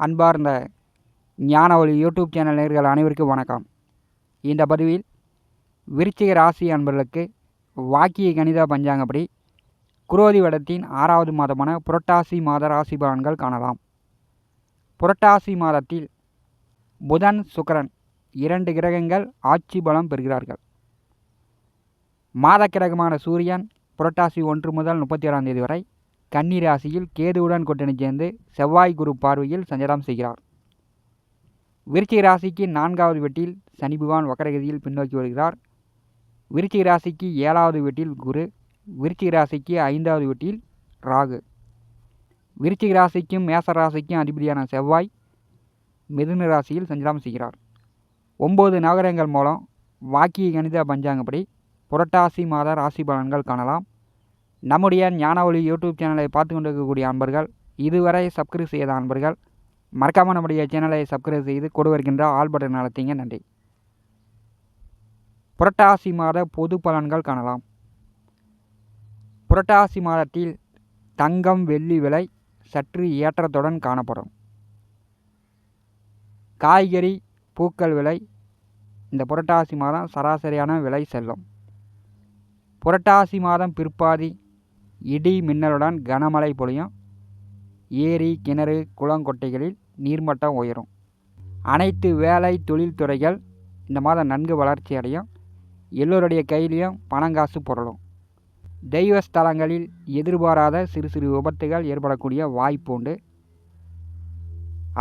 அன்பார்ந்த ஞானவழி YouTube channel நேயர்கள் அனைவருக்கும் வணக்கம். இந்த பதிவில் விருச்சிக ராசி அன்பர்களுக்கு வாக்கிய கணித பஞ்சாங்கப்படி குரோதி வருடத்தின் 6வது மாதமான புரட்டாசி மாத ராசி பலன்கள் காணலாம். புரட்டாசி மாதத்தில் புதன் சுக்கிரன் 2 கிரகங்கள் ஆட்சி பலம் பெறுகிறார்கள். மாத கிரகமான சூரியன் புரட்டாசி 1 முதல் 31ஆம் தேதி வரை கன்னி ராசியில் கேதுவுடன் கூட்டணி சேர்ந்து செவ்வாய் குரு பார்வையில் சஞ்சாரம் செய்கிறார். விருச்சிக ராசிக்கு 4வது வீட்டில் சனி பகவான் வக்கரகதியில் பின்னோக்கி வருகிறார். விருச்சிக ராசிக்கு 7வது வீட்டில் குரு, விருச்சிக ராசிக்கு 5வது வீட்டில் ராகு. விருச்சிக ராசிக்கும் மேச ராசிக்கும் அதிபதியான செவ்வாய் மிதுன ராசியில் சஞ்சாரம் செய்கிறார். 9 நவகிரகங்கள் மூலம் வாக்கிய கணித பஞ்சாங்கப்படி புரட்டாசி மாத ராசி பலன்கள் காணலாம். நம்முடைய ஞானவழி யூடியூப் சேனலை பார்த்து கொண்டிருக்கக்கூடிய அன்பர்கள், இதுவரை சப்ஸ்கிரைப் செய்த அன்பர்கள் மறக்காமல் நம்முடைய சேனலை சப்ஸ்கிரைப் செய்து கொடு வருகின்ற ஆல் பட்டன் அழுத்திங்க. நன்றி. புரட்டாசி மாத பொது பலன்கள் காணலாம். புரட்டாசி மாதத்தில் தங்கம் வெள்ளி விலை சற்று ஏற்றத்துடன் காணப்படும். காய்கறி பூக்கள் விலை இந்த புரட்டாசி மாதம் சராசரியான விலை செல்லும். புரட்டாசி மாதம் பிற்பாதி இடி மின்னலுடன் கனமழை பொழியும். ஏரி கிணறு குளங்கொட்டைகளில் நீர்மட்டம் உயரும். அனைத்து வேலை தொழில்துறைகள் இந்த மாதம் நன்கு வளர்ச்சி அடையும். எல்லோருடைய கையிலையும் பணங்காசு பொருளும். தெய்வ ஸ்தலங்களில் எதிர்பாராத சிறு சிறு விபத்துகள் ஏற்படக்கூடிய வாய்ப்பு உண்டு.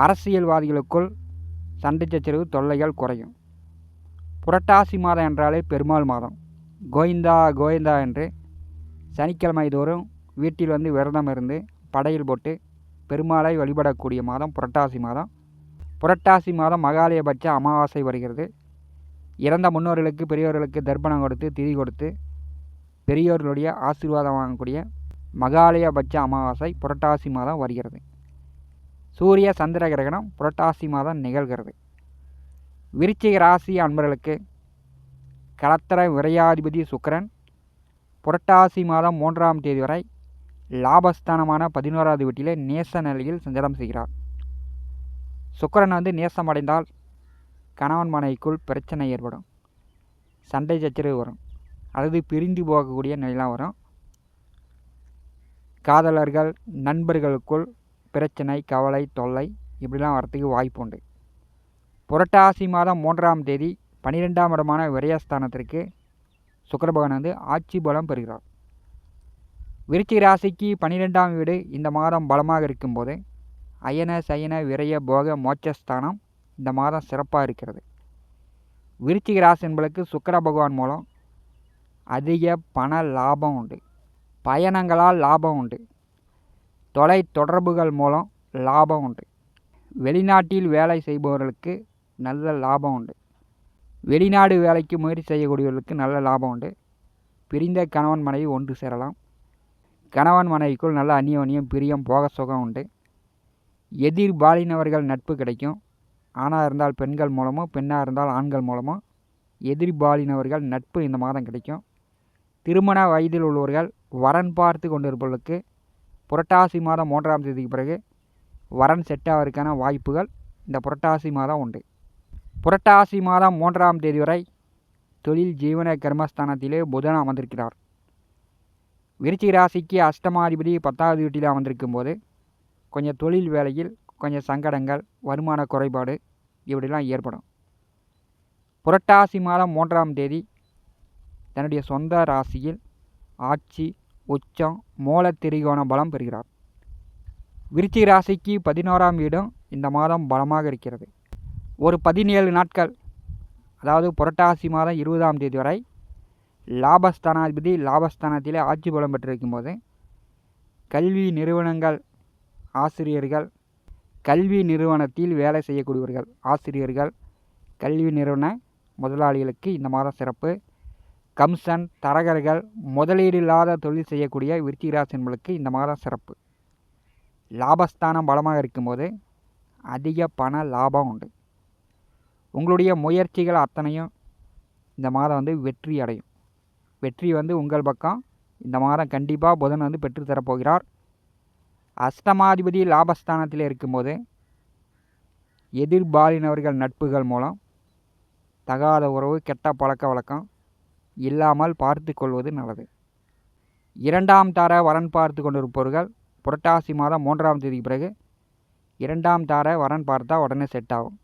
அரசியல்வாதிகளுக்குள் சண்டை சச்சரவு தொல்லைகள் குறையும். புரட்டாசி மாதம் என்றாலே பெருமாள் மாதம். கோவிந்தா கோவிந்தா என்று சனிக்கிழமை தோறும் வீட்டில் வந்து விரதம் இருந்து படையில் போட்டு பெருமாளை வழிபடக்கூடிய மாதம் புரட்டாசி மாதம். புரட்டாசி மாதம் மகாலயபட்ச அமாவாசை வருகிறது. இறந்த முன்னோர்களுக்கு பெரியோர்களுக்கு தர்ப்பணம் கொடுத்து திதி கொடுத்து பெரியோர்களுடைய ஆசீர்வாதம் வாங்கக்கூடிய மகாலயபட்ச அமாவாசை புரட்டாசி மாதம் வருகிறது. சூரிய சந்திர கிரகணம் புரட்டாசி மாதம் நிகழ்கிறது. விருச்சிக ராசி அன்பர்களுக்கு களத்திர விரையாதிபதி சுக்கிரன் புரட்டாசி மாதம் 3ஆம் தேதி வரை லாபஸ்தானமான 11வது வீட்டிலே நேச நிலையில் சஞ்சாரம் செய்கிறார். சுக்கிரன் நேசமடைந்தால் கணவன் மனைவிக்குள் பிரச்சனை ஏற்படும். சண்டை சச்சரவு வரும். அல்லது பிரிந்து போகக்கூடிய நிலையெல்லாம் வரும். காதலர்கள் நண்பர்களுக்குள் பிரச்சனை கவலை தொல்லை இப்படிலாம் வரத்துக்கு வாய்ப்பு உண்டு. புரட்டாசி மாதம் 3ஆம் தேதி 12ஆம் இடமான விரயஸ்தானத்திற்கு சுக்கிர பகவான் ஆட்சி பலம் பெறுகிறார். விருச்சிக ராசிக்கு 12ஆம் வீடு இந்த மாதம் பலமாக இருக்கும்போது அயன சயன விரய போக மோட்சஸ்தானம் இந்த மாதம் சிறப்பாக இருக்கிறது. விருச்சிக ராசி என்பதற்கு சுக்கிர பகவான் மூலம் அதிக பண லாபம் உண்டு. பயணங்களால் லாபம் உண்டு. தொலை தொடர்புகள் மூலம் லாபம் உண்டு. வெளிநாட்டில் வேலை செய்பவர்களுக்கு நல்ல லாபம் உண்டு. வெளிநாடு வேலைக்கு முயற்சி செய்யக்கூடியவர்களுக்கு நல்ல லாபம் உண்டு. பிரிந்த கணவன் மனைவி ஒன்று சேரலாம். கணவன் மனைவிக்குள் நல்ல அந்யோன்யம் பிரியம் போக சுகம் உண்டு. எதிர்பாலினவர்கள் நட்பு கிடைக்கும். ஆணாக இருந்தால் பெண்கள் மூலமோ பெண்ணாக இருந்தால் ஆண்கள் மூலமோ எதிர்பாலினவர்கள் நட்பு இந்த மாதம் கிடைக்கும். திருமண வயதில் உள்ளவர்கள் வரன் பார்த்து கொண்டிருப்பவர்களுக்கு புரட்டாசி மாதம் 3ஆம் தேதிக்கு பிறகு வரன் செட் ஆவதற்கான வாய்ப்புகள் இந்த புரட்டாசி மாதம் உண்டு. புரட்டாசி மாதம் 3ஆம் தேதி வரை தொழில் ஜீவன கர்மஸ்தானத்திலே புதன் அமர்ந்திருக்கிறார். விருச்சிக ராசிக்கு அஷ்டமாதிபதி 10வது வீட்டில் அமர்ந்திருக்கும் போது கொஞ்சம் தொழில் வேலையில் கொஞ்சம் சங்கடங்கள் வருமான குறைபாடு இப்படிலாம் ஏற்படும். புரட்டாசி மாதம் 3ஆம் தேதி தன்னுடைய சொந்த ராசியில் ஆட்சி உச்சம் மூல திரிகோண பலம் பெறுகிறார். விருச்சிக ராசிக்கு 11ஆம் வீடும் இந்த மாதம் பலமாக இருக்கிறது. ஒரு 17 நாட்கள், அதாவது புரட்டாசி மாதம் 20ஆம் தேதி வரை லாபஸ்தானாதிபதி லாபஸ்தானத்திலே ஆட்சி பலம் பெற்றிருக்கும் போது கல்வி நிறுவனங்கள் ஆசிரியர்கள், கல்வி நிறுவனத்தில் வேலை செய்யக்கூடியவர்கள் ஆசிரியர்கள், கல்வி நிறுவன முதலாளிகளுக்கு இந்த மாதம் சிறப்பு. கம்சன் தரகர்கள் முதலீடு இல்லாத தொழில் செய்யக்கூடிய விருச்சிக ராசி என்பதற்கு இந்த மாதம் சிறப்பு. லாபஸ்தானம் பலமாக இருக்கும்போது அதிக பண லாபம் உண்டு. உங்களுடைய முயற்சிகள் அத்தனையும் இந்த மாதம் வெற்றி அடையும். வெற்றி உங்கள் பக்கம் இந்த மாதம் கண்டிப்பாக புதன் பெற்று தரப்போகிறார். அஷ்டமாதிபதி லாபஸ்தானத்தில் இருக்கும்போது எதிர்பாலினவர்கள் நட்புகள் மூலம் தகாத உறவு, கெட்ட பழக்க வழக்கம் இல்லாமல் பார்த்து கொள்வது நல்லது. 2ஆம் தார வரன் பார்த்து கொண்டிருப்பவர்கள் புரட்டாசி மாதம் 3ஆம் தேதிக்கு பிறகு 2ஆம் தார வரன் பார்த்தா உடனே செட் ஆகும்.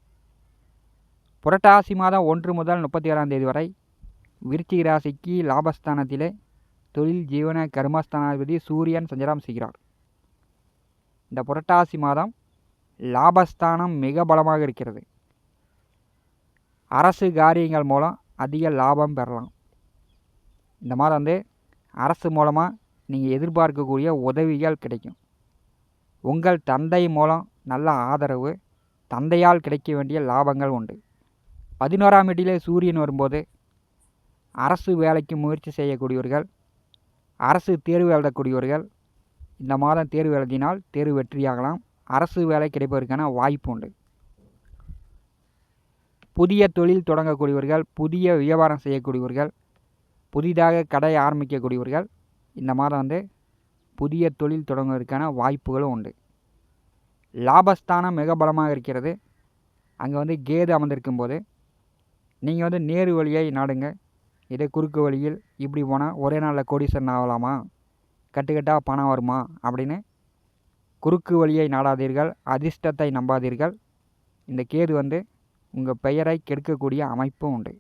புரட்டாசி மாதம் 1 முதல் 31ஆம் தேதி வரை விருச்சிக ராசிக்கு லாபஸ்தானத்திலே தொழில், ஜீவன, கர்மஸ்தானாதிபதி சூரியன் சஞ்சாரம் செய்கிறார். இந்த புரட்டாசி மாதம் லாபஸ்தானம் மிக பலமாக இருக்கிறது. அரசு காரியங்கள் மூலம் அதிக லாபம் பெறலாம். இந்த மாதம் அரசு மூலமாக நீங்கள் எதிர்பார்க்கக்கூடிய உதவிகள் கிடைக்கும். உங்கள் தந்தை மூலம் நல்ல ஆதரவு, தந்தையால் கிடைக்க வேண்டிய லாபங்கள் உண்டு. 11ஆம் வீட்டிலே சூரியன் வரும்போது அரசு வேலைக்கு முயற்சி செய்யக்கூடியவர்கள், அரசு தேர்வு எழுதக்கூடியவர்கள் இந்த மாதம் தேர்வு எழுதினால் தேர்வு வெற்றியாகலாம். அரசு வேலை கிடைப்பதற்கான வாய்ப்பு உண்டு. புதிய தொழில் தொடங்கக்கூடியவர்கள், புதிய வியாபாரம் செய்யக்கூடியவர்கள், புதிதாக கடை ஆரம்பிக்கக்கூடியவர்கள் இந்த மாதம் புதிய தொழில் தொடங்குவதற்கான வாய்ப்புகளும் உண்டு. லாபஸ்தானம் மிக பலமாக இருக்கிறது. அங்கே கேது அமர்ந்திருக்கும் போது நீங்கள் நேரு வழியை நாடுங்க. இதே குறுக்கு வழியில் இப்படி போனால் ஒரே நாளில் கோடீஸ்வரன் ஆகலாமா, கட்டுக்கட்டாக பணம் வருமா அப்படின்னு குறுக்கு வழியை நாடாதீர்கள். அதிர்ஷ்டத்தை நம்பாதீர்கள். இந்த கேது உங்கள் பெயரை கெடுக்கக்கூடிய அமைப்பும் உண்டு.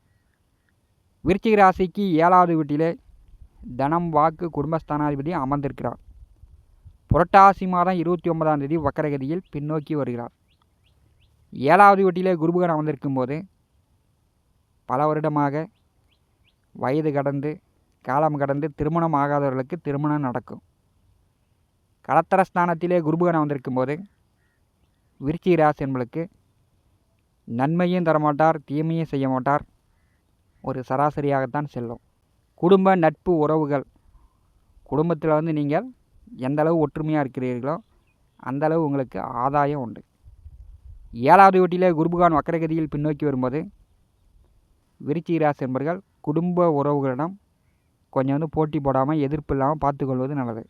விருச்சிக ராசிக்கு 7ஆவது வீட்டிலே தனம், வாக்கு, குடும்பஸ்தானாதிபதி அமர்ந்திருக்கிறார். புரட்டாசி மாதம் 29ஆம் தேதி வக்கரகதியில் பின்னோக்கி வருகிறார். 7ஆவது வீட்டிலே குருபகன் அமர்ந்திருக்கும் போது பல வருடமாக வயது கடந்து, காலம் கடந்து திருமணம் ஆகாதவர்களுக்கு திருமணம் நடக்கும். கலத்தரஸ்தானத்திலே குருபகன் அமர்ந்திருக்கும் போது விருச்சிக ராசி என்பளுக்கு நன்மையும் தரமாட்டார், தீமையும் செய்ய மாட்டார். ஒரு சராசரியாகத்தான் செல்லும். குடும்ப, நட்பு, உறவுகள், குடும்பத்தில் நீங்கள் எந்தளவு ஒற்றுமையாக இருக்கிறீர்களோ அந்தளவு உங்களுக்கு ஆதாயம் உண்டு. 7ஆவது வீட்டிலே குருபகவான் வக்கரகதியில் பின்னோக்கி வரும்போது விருச்சிக ராசி என்பவர்கள் குடும்ப உறவுகளிடம் கொஞ்சம் போட்டி போடாமல், எதிர்ப்பு இல்லாமல் பார்த்துக்கொள்வது நல்லது.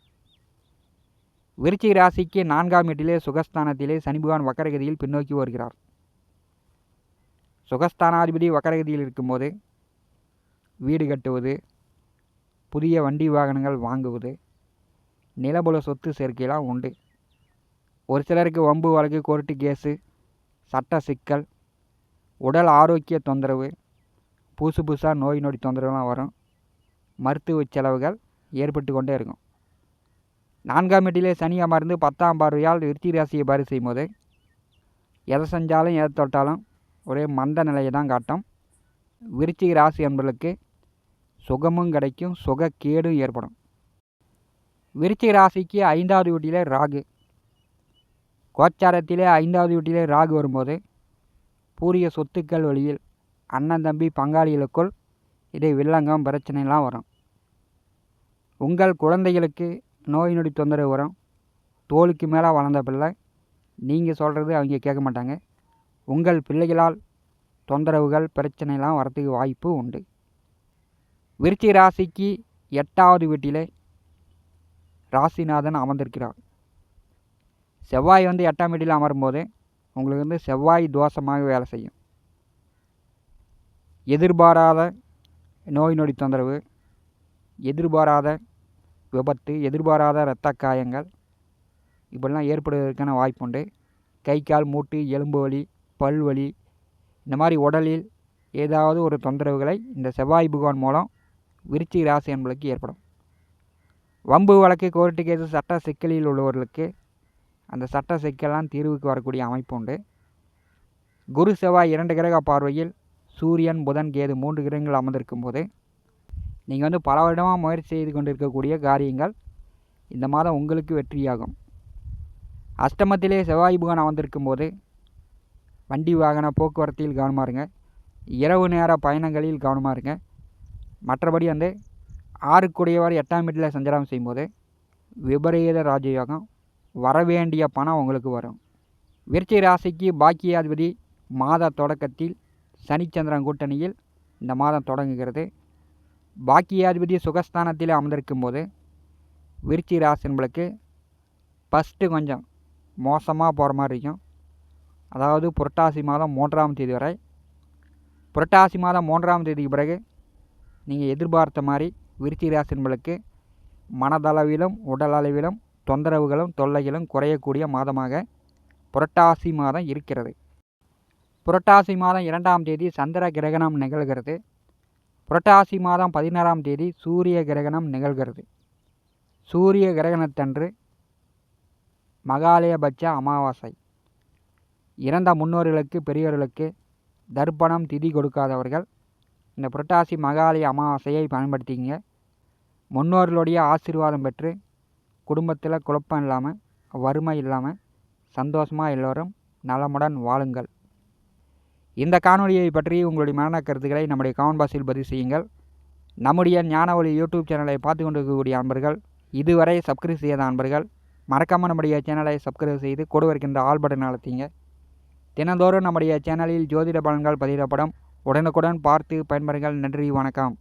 விருச்சிக ராசிக்கு 4ஆம் வீட்டிலே சுகஸ்தானத்திலே சனி பகவான் வக்கரகதியில் பின்னோக்கி வருகிறார். சுகஸ்தானாதிபதி வக்கரகதியில் இருக்கும்போது வீடு கட்டுவது, புதிய வண்டி வாகனங்கள் வாங்குவது, நிலபுல சொத்து சேர்க்கையெல்லாம் உண்டு. ஒரு சிலருக்கு வம்பு வழக்கு, கோர்ட்டு கேஸு, சட்ட சிக்கல், உடல் ஆரோக்கிய தொந்தரவு, புதுசாக நோய் நொடி தொந்தரவுலாம் வரும். மருத்துவ செலவுகள் ஏற்பட்டு கொண்டே இருக்கும். 4ஆம் வீட்டிலே சனி அமர்ந்து 10ஆம் பார்வையால் விருச்சிக ராசியை பாரி செய்யும் போது எதை செஞ்சாலும் எதை தொட்டாலும் ஒரே மந்த நிலையை தான் காட்டும். விருச்சிக ராசி என்பவர்களுக்கு சுகமும் கிடைக்கும், சுகக்கேடும் ஏற்படும். விருச்சிக ராசிக்கு 5ஆவது வீட்டிலே ராகு. கோச்சாரத்திலே 5ஆவது வீட்டிலே ராகு வரும்போது பூரிய சொத்துக்கள் வழியில் அண்ணன், தம்பி, பங்காளிகளுக்குள் இதே வில்லங்கம், பிரச்சனைலாம் வரும். உங்கள் குழந்தைகளுக்கு நோய் நொடி தொந்தரவு வரும். தோளுக்கு மேலே வளர்ந்த பிள்ளை, நீங்கள் சொல்கிறது அவங்க கேட்க மாட்டாங்க. உங்கள் பிள்ளைகளால் தொந்தரவுகள், பிரச்சனைலாம் வரத்துக்கு வாய்ப்பு உண்டு. விருச்சிக ராசிக்கு 8ஆவது வீட்டிலே ராசிநாதன் அமர்ந்திருக்கிறார். செவ்வாய் 8ஆம் வீட்டில் அமரும்போது உங்களுக்கு செவ்வாய் தோஷமாக வேலை செய்யும். எதிர்பாராத நோய் நொடி தொந்தரவு, எதிர்பாராத விபத்து, எதிர்பாராத இரத்த காயங்கள் இப்படிலாம் ஏற்படுவதற்கான வாய்ப்புண்டு. கை, கால், மூட்டு, எலும்பு வலி, பல் வலி, இந்த மாதிரி உடலில் ஏதாவது ஒரு தொந்தரவுகளை இந்த செவ்வாய் பகவான் மூலம் விருச்சிக ராசி என்பதற்கு ஏற்படும். வம்பு வழக்கு, கோர்ட்டு கேஸு, சட்ட சிக்கலில் உள்ளவர்களுக்கு அந்த சட்ட சிக்கல்லாம் தீர்வுக்கு வரக்கூடிய அமைப்பு உண்டு. குரு, செவ்வாய் 2 கிரக பார்வையில் சூரியன், புதன், கேது 3 கிரகங்கள் அமர்ந்திருக்கும் போது நீங்கள் பல வருடமாக முயற்சி செய்து கொண்டிருக்கக்கூடிய காரியங்கள் இந்த மாதம் உங்களுக்கு வெற்றியாகும். அஷ்டமத்திலே செவ்வாய் பகவான் அமர்ந்திருக்கும் போது வண்டி வாகன போக்குவரத்தில் கவனமாக இருங்க. இரவு நேர பயணங்களில் கவனமாக இருங்க. மற்றபடி 6 8ஆம் வீட்டில் சஞ்சாரம் செய்யும்போது விபரீத ராஜயோகம், வரவேண்டிய பணம் உங்களுக்கு வரும். விருச்சிக ராசிக்கு பாக்கியாதிபதி மாத தொடக்கத்தில் சனிச்சந்திரன் கூட்டணியில் இந்த மாதம் தொடங்குகிறது. பாக்கியாதிபதி சுகஸ்தானத்தில் அமர்ந்திருக்கும் போது விருச்சிக ராசி என்பளுக்கு ஃபஸ்ட்டு கொஞ்சம் மோசமாக போகிற மாதிரி இருக்கும். அதாவது புரட்டாசி மாதம் 3ஆம் தேதி வரை. புரட்டாசி மாதம் 3ஆம் தேதிக்கு பிறகு நீங்கள் எதிர்பார்த்த மாதிரி விருச்சிக ராசி என்பவர்களுக்கு மனதளவிலும் உடல் அளவிலும் தொந்தரவுகளும் தொல்லைகளும் குறையக்கூடிய மாதமாக புரட்டாசி மாதம் இருக்கிறது. புரட்டாசி மாதம் 2ஆம் தேதி சந்திர கிரகணம் நிகழ்கிறது. புரட்டாசி மாதம் 16ஆம் தேதி சூரிய கிரகணம் நிகழ்கிறது. சூரிய கிரகணத்தன்று மகாலயபட்ச அமாவாசை. இறந்த முன்னோர்களுக்கு பெரியோர்களுக்கு தர்ப்பணம் திதி கொடுக்காதவர்கள் இந்த புரட்டாசி மகாலய அமாவாசையை பயன்படுத்திங்க. முன்னோர்களுடைய ஆசீர்வாதம் பெற்று குடும்பத்தில் குழப்பம் இல்லாமல் வறுமை இல்லாமல் சந்தோஷமாக எல்லோரும் நலமுடன் வாழுங்கள். இந்த காணொலியை பற்றி உங்களுடைய மரண கருத்துக்களை நம்முடைய கமெண்ட் பாக்ஸில் பதிவு செய்யுங்கள். நம்முடைய ஞானவழி யூடியூப் சேனலை பார்த்து கொண்டிருக்கக்கூடிய அன்பர்கள், இதுவரை சப்ஸ்கிரைப் செய்யாத அன்பர்கள் மறக்காமல் நம்முடைய சேனலை சப்ஸ்கிரைப் செய்து கூட இருக்கின்ற ஆல் பட்டன் அழுத்திங்க. தினந்தோறும் நம்முடைய சேனலில் ஜோதிட பலன்கள் பதிவிடப்படும். உடனுக்குடன் பார்த்து பயன்பெறுங்கள். நன்றி, வணக்கம்.